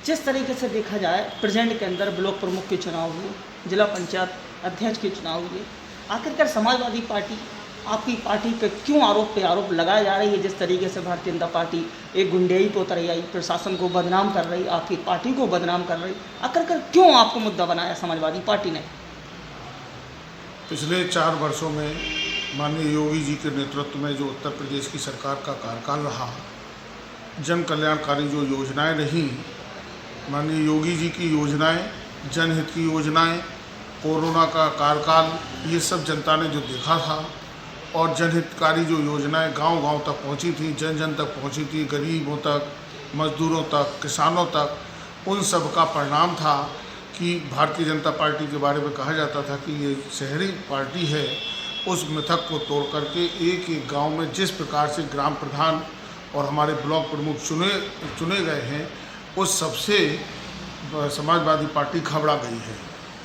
जिस तरीके से देखा जाए प्रेजेंट के अंदर ब्लॉक प्रमुख के चुनाव हुए, जिला पंचायत अध्यक्ष के चुनाव हुए, आखिरकार समाजवादी पार्टी आपकी पार्टी पे क्यों आरोप पे आरोप लगाए जा रही है? जिस तरीके से भारतीय जनता पार्टी एक गुंडेई पे उतर आई, प्रशासन को बदनाम कर रही, आपकी पार्टी को बदनाम कर रही, आखिरकार क्यों आपको मुद्दा बनाया समाजवादी पार्टी ने? पिछले 4 वर्षों में माननीय योगी जी के नेतृत्व में जो उत्तर प्रदेश की सरकार का कार्यकाल रहा, जन कल्याणकारी जो योजनाएं रहीं, माननीय योगी जी की योजनाएं, जनहित की योजनाएं, कोरोना का कार्यकाल, ये सब जनता ने जो देखा था और जनहितकारी जो योजनाएं गांव-गांव तक पहुंची थी, जन जन तक पहुंची थी, गरीबों तक, मजदूरों तक, किसानों तक, उन सब का परिणाम था कि भारतीय जनता पार्टी के बारे में कहा जाता था कि ये शहरी पार्टी है। उस मिथक को तोड़ करके एक एक गांव में जिस प्रकार से ग्राम प्रधान और हमारे ब्लॉक प्रमुख चुने गए हैं, उस सबसे समाजवादी पार्टी घबरा गई है।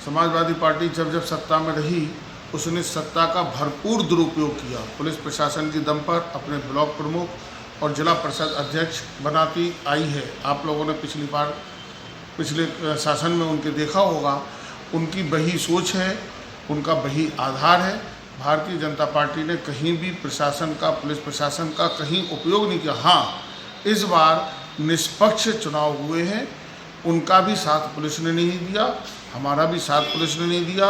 समाजवादी पार्टी जब सत्ता में रही, उसने सत्ता का भरपूर दुरुपयोग किया। पुलिस प्रशासन के दम पर अपने ब्लॉक प्रमुख और जिला परिषद अध्यक्ष बनाती आई है। आप लोगों ने पिछले शासन में उनके देखा होगा, उनकी वही सोच है, उनका वही आधार है। भारतीय जनता पार्टी ने कहीं भी प्रशासन का, पुलिस प्रशासन का कहीं उपयोग नहीं किया। हाँ, इस बार निष्पक्ष चुनाव हुए हैं, उनका भी साथ पुलिस ने नहीं दिया, हमारा भी साथ पुलिस ने नहीं दिया।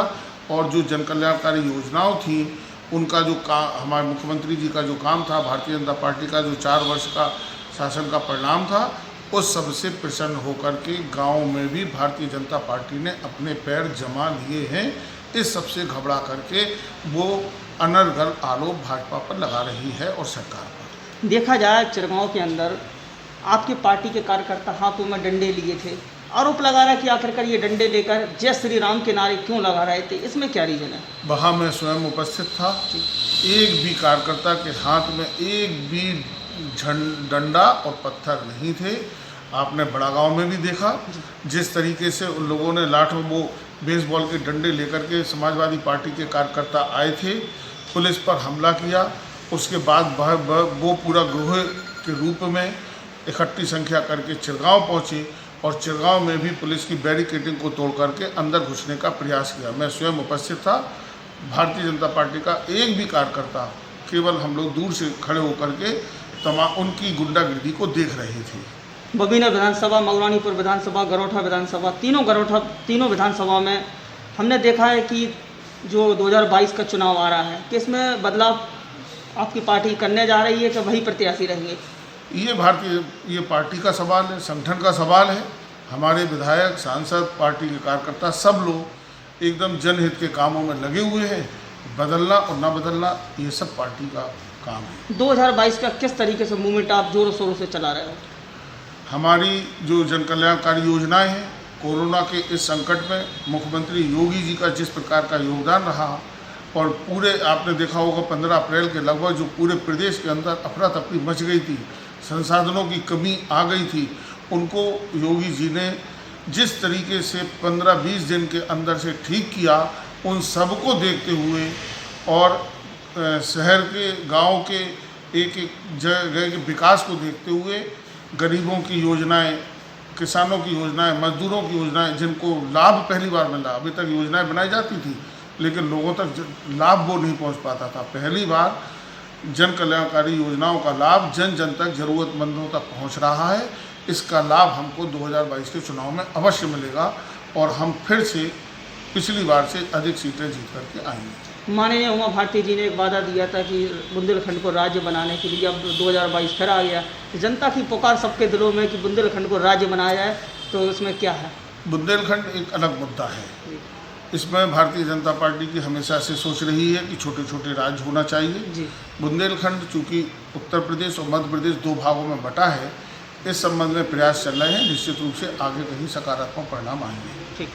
और जो जन कल्याणकारी योजनाओं थी, उनका जो हमारे मुख्यमंत्री जी का जो काम था, भारतीय जनता पार्टी का जो 4 वर्ष का शासन का परिणाम था, उस सबसे प्रसन्न होकर के गाँव में भी भारतीय जनता पार्टी ने अपने पैर जमा लिए हैं। इस सबसे घबरा करके वो अनर्गल आरोप भाजपा पर लगा रही है और सरकार पर। देखा जाए चिरगांव के अंदर आपकी पार्टी के कार्यकर्ता हाथों में डंडे लिए थे, आरोप लगा रहा है कि आखिरकार ये डंडे लेकर जय श्री राम के नारे क्यों लगा रहे थे, इसमें क्या रीजन है? वहाँ मैं स्वयं उपस्थित था। एक भी कार्यकर्ता के हाथ में एक भी डंडा और पत्थर नहीं थे। आपने बड़ा गांव में भी देखा जिस तरीके से उन लोगों ने वो बेसबॉल के डंडे लेकर के समाजवादी पार्टी के कार्यकर्ता आए थे, पुलिस पर हमला किया। उसके बाद वो पूरा गिरोह के रूप में इकट्ठी संख्या करके चिरगांव पहुँचे और चिरगांव में भी पुलिस की बैरिकेडिंग को तोड़ करके अंदर घुसने का प्रयास किया। मैं स्वयं उपस्थित था। भारतीय जनता पार्टी का एक भी कार्यकर्ता, केवल हम लोग दूर से खड़े होकर के उनकी गुंडागिर्दी को देख रहे थे। बबीना विधानसभा, मऊरानीपुर विधानसभा, गरोठा विधानसभा, तीनों विधानसभा में हमने देखा है कि जो 2022 का चुनाव आ रहा है कि इसमें बदलाव आपकी पार्टी करने जा रही है कि वही प्रत्याशी रहेंगे? ये पार्टी का सवाल है, संगठन का सवाल है। हमारे विधायक, सांसद, पार्टी के कार्यकर्ता सब लोग एकदम जनहित के कामों में लगे हुए हैं। बदलना और ना बदलना ये सब पार्टी का काम है। 2022 का किस तरीके से मूवमेंट आप जोरों शोरों से चला रहे हो? हमारी जो जन कल्याणकारी योजनाएं हैं, कोरोना के इस संकट में मुख्यमंत्री योगी जी का जिस प्रकार का योगदान रहा और पूरे आपने देखा होगा 15 अप्रैल के लगभग जो पूरे प्रदेश के अंदर अफरा तफरी मच गई थी, संसाधनों की कमी आ गई थी, उनको योगी जी ने जिस तरीके से 15-20 दिन के अंदर से ठीक किया, उन सबको देखते हुए और शहर के, गांव के एक एक जगह के विकास को देखते हुए गरीबों की योजनाएं, किसानों की योजनाएं, मजदूरों की योजनाएं, जिनको लाभ पहली बार मिला। अभी तक योजनाएं बनाई जाती थी लेकिन लोगों तक लाभ वो नहीं पहुंच पाता था। पहली बार जन कल्याणकारी योजनाओं का लाभ जन जन तक, ज़रूरतमंदों तक पहुंच रहा है। इसका लाभ हमको 2022 के चुनाव में अवश्य मिलेगा और हम फिर से पिछली बार से अधिक सीटें जीत करके आएंगे। माननीय उमा भारती जी ने एक वादा दिया था कि बुंदेलखंड को राज्य बनाने के लिए, अब 2022 फिर आ गया। जनता की पुकार सबके दिलों में कि बुंदेलखंड को राज्य बनाया जाए, तो उसमें क्या है? बुंदेलखंड एक अलग मुद्दा है। इसमें भारतीय जनता पार्टी की हमेशा से सोच रही है कि छोटे छोटे राज्य होना चाहिए। बुंदेलखंड चूँकि उत्तर प्रदेश और मध्य प्रदेश 2 भागों में बटा है, इस संबंध में प्रयास चल रहे हैं। निश्चित रूप से आगे कहीं सकारात्मक परिणाम आएंगे। ठीक।